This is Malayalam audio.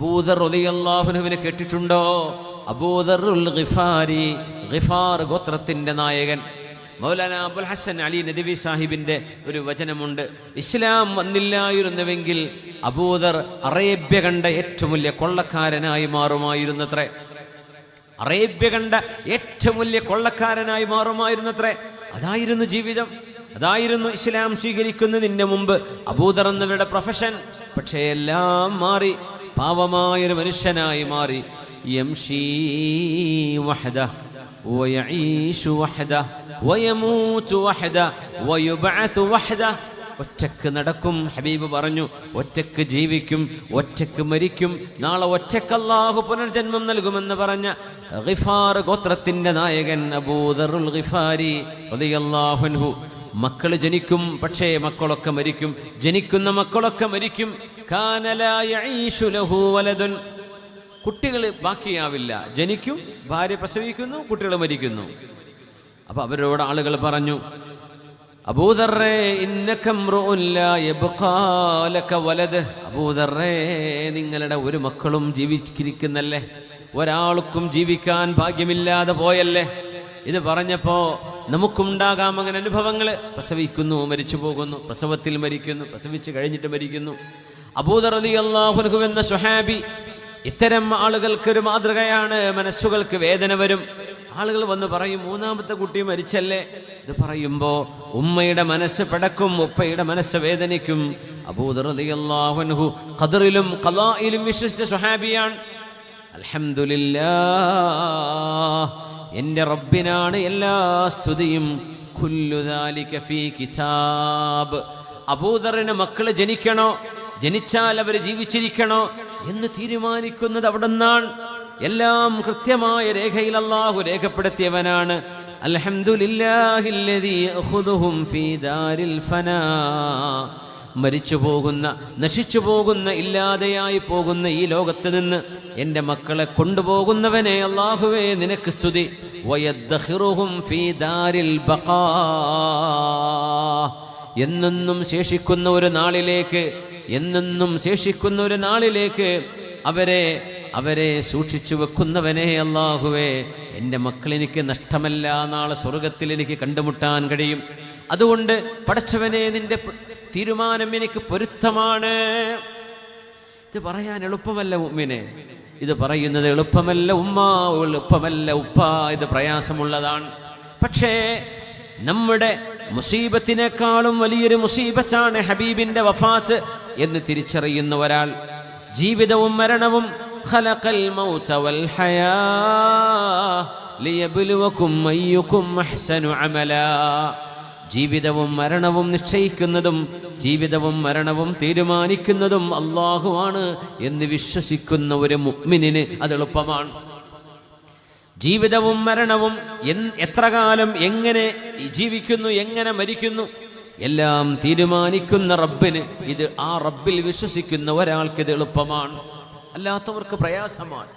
അബൂദർ റളിയല്ലാഹു അൻഹുവിനെ കേട്ടിട്ടുണ്ടോ? അബൂദറുൽ ഗിഫാരി, ഗിഫാർ ഗോത്രത്തിന്റെ നായകൻ. മൗലാന അബുൽ ഹസൻ അലി നദവി സാഹിബിന്റെ ഒരു വചനമുണ്ട്, ഇസ്ലാം വന്നില്ലായിരുന്നുവെങ്കിൽ അബൂദർ അറേബ്യ കണ്ട ഏറ്റവും വലിയ കൊള്ളക്കാരനായി മാറുമായിരുന്നത്രേ. അറേബ്യ കണ്ട ഏറ്റവും വലിയ കൊള്ളക്കാരനായി മാറുമായിരുന്നത്രേ. അതായിരുന്നു ജീവിതം, അതായിരുന്നു ഇസ്ലാം സ്വീകരിക്കുന്നതിന് മുമ്പ് അബൂദർ എന്നവരുടെ പ്രൊഫഷൻ. പക്ഷേ എല്ലാം മാറി, പാവമായൊരു മനുഷ്യനായി മാറി. യംശീ വഹദഹ് വയഈശു വഹദഹ് വയമൂതു വഹദഹ് വയുബഅസു വഹദഹ്. ഒറ്റക്ക് നടക്കും, ഹബീബ് പറഞ്ഞു, ഒറ്റക്ക് ജീവിക്കും, ഒറ്റക്ക് മരിക്കും, നാളെ ഒറ്റക്ക് അല്ലാഹു പുനർജന്മം നൽകുമെന്ന് പറഞ്ഞ ഗിഫാർ ഗോത്രത്തിന്റെ നായകൻ അബൂദറുൽ ഗിഫാരി റളിയല്ലാഹു അൻഹു. മക്കൾ ജനിക്കും, പക്ഷേ മക്കളൊക്കെ മരിക്കും, ജനിക്കുന്ന മക്കളൊക്കെ മരിക്കും. കാന ലാ യഈശു ലഹു വലദുൻ, കുട്ടികൾ ബാക്കിയാവില്ല, ജനിക്കും, ഭാര്യ പ്രസവിക്കുന്നു, കുട്ടികൾ മരിക്കുന്നു. അപ്പൊ അവരോട് ആളുകൾ പറഞ്ഞു, അബൂദർറേ ഇന്നക ഇംറുഉൻ ലാ യബ്ഖാ ലക വലദ്. അബൂദർറേ, നിങ്ങളുടെ ഒരു മക്കളും ജീവിച്ചിരിക്കുന്നല്ലേ, ഒരാൾക്കും ജീവിക്കാൻ ഭാഗ്യമില്ലാതെ പോയല്ലേ. ഇത് പറഞ്ഞപ്പോ നമുക്കുണ്ടാകാം അങ്ങനെ അനുഭവങ്ങൾ. പ്രസവിക്കുന്നു, മരിച്ചു പോകുന്നു, പ്രസവത്തിൽ മരിക്കുന്നു, പ്രസവിച്ച് കഴിഞ്ഞിട്ട് മരിക്കുന്നു. അബൂദർ റളിയല്ലാഹു അൻഹു എന്ന സ്വഹാബി ഇത്തരം ആളുകൾക്കൊരു മാതൃകയാണ്. മനസ്സുകൾക്ക് വേദന വരും. ആളുകൾ വന്ന് പറയും, മൂന്നാമത്തെ കുട്ടി മരിച്ചല്ലേ. ഇത് പറയുമ്പോ ഉമ്മയുടെ മനസ്സ് പിടക്കും, ഉപ്പയുടെ മനസ്സ് വേദനിക്കും. അബൂദർ റളിയല്ലാഹു അൻഹു ഖദറിലും ഖളായിലും വിശ്വസിച്ച സ്വഹാബിയാണ്. അൽഹംദുലില്ലാഹ്, എൻ്റെ റബ്ബിനാണ് എല്ലാ സ്തുതിയും. കുല്ലു ദാലിക ഫീ കിതാബ്. അബൂദറിന് മക്കള് ജനിക്കണോ, ജനിച്ചാൽ അവർ ജീവിച്ചിരിക്കണോ എന്ന് തീരുമാനിക്കുന്നത് അവിടെ നിന്നാണ്. എല്ലാം കൃത്യമായ രേഖയിൽ അല്ലാഹു രേഖപ്പെടുത്തിയവനാണ്. അൽഹംദുലില്ലാഹില്ലദീ യഖുദുഹും ഫീ ദാരിൽ ഫനാ. മരിച്ചു പോകുന്ന, നശിച്ചു പോകുന്ന, ഇല്ലാതെയായി പോകുന്ന ഈ ലോകത്ത് നിന്ന് എൻ്റെ മക്കളെ കൊണ്ടുപോകുന്നവനെ അല്ലാഹുവേ നിനക്ക് സ്തുതി. വയദ്ഖിറുഹും ഫീ ദാരിൽ ബഖാ. എന്നെന്നും ശേഷിക്കുന്ന ഒരു നാളിലേക്ക്, എന്നെന്നും ശേഷിക്കുന്ന ഒരു നാളിലേക്ക് അവരെ സൂക്ഷിച്ചു വെക്കുന്നവനെ അല്ലാഹുവേ, എൻ്റെ മക്കളെനിക്ക് നഷ്ടമല്ല, നാളെ സ്വർഗത്തിൽ എനിക്ക് കണ്ടുമുട്ടാൻ കഴിയും. അതുകൊണ്ട് പടച്ചവനെ, നിന്റെ തീരുമാനം എനിക്ക് പൊരുത്തമാണ്. ഇത് പറയാൻ എളുപ്പമല്ല മുഅ്മിനെ, ഇത് പറയുന്നത് എളുപ്പമല്ല ഉമ്മ, എളുപ്പമല്ല ഉപ്പ, ഇത് പ്രയാസമുള്ളതാണ്. പക്ഷേ നമ്മുടെ മുസീബത്തിനേക്കാളും വലിയൊരു മുസീബത്താണ് ഹബീബിന്റെ വഫാത്ത് എന്ന് തിരിച്ചറിയുന്ന ഒരാൾ. ജീവിതവും മരണവും ഖലഖൽ മൗത വൽ ഹയാ ലിയബ്ലുവകും അയ്യുകും അഹ്സനു അമലാ. ജീവിതവും മരണവും നിശ്ചയിക്കുന്നതും ജീവിതവും മരണവും തീരുമാനിക്കുന്നതും അല്ലാഹുവാണ് എന്ന് വിശ്വസിക്കുന്ന ഒരു മുഅ്മിനിന് അത് എളുപ്പമാണ്. ജീവിതവും മരണവും എത്ര കാലം എങ്ങനെ ജീവിക്കുന്നു, എങ്ങനെ മരിക്കുന്നു, എല്ലാം തീരുമാനിക്കുന്ന റബ്ബിന് ഇത്, ആ റബ്ബിൽ വിശ്വസിക്കുന്ന ഒരാൾക്ക് ഇത് എളുപ്പമാണ്, അല്ലാത്തവർക്ക് പ്രയാസമാണ്.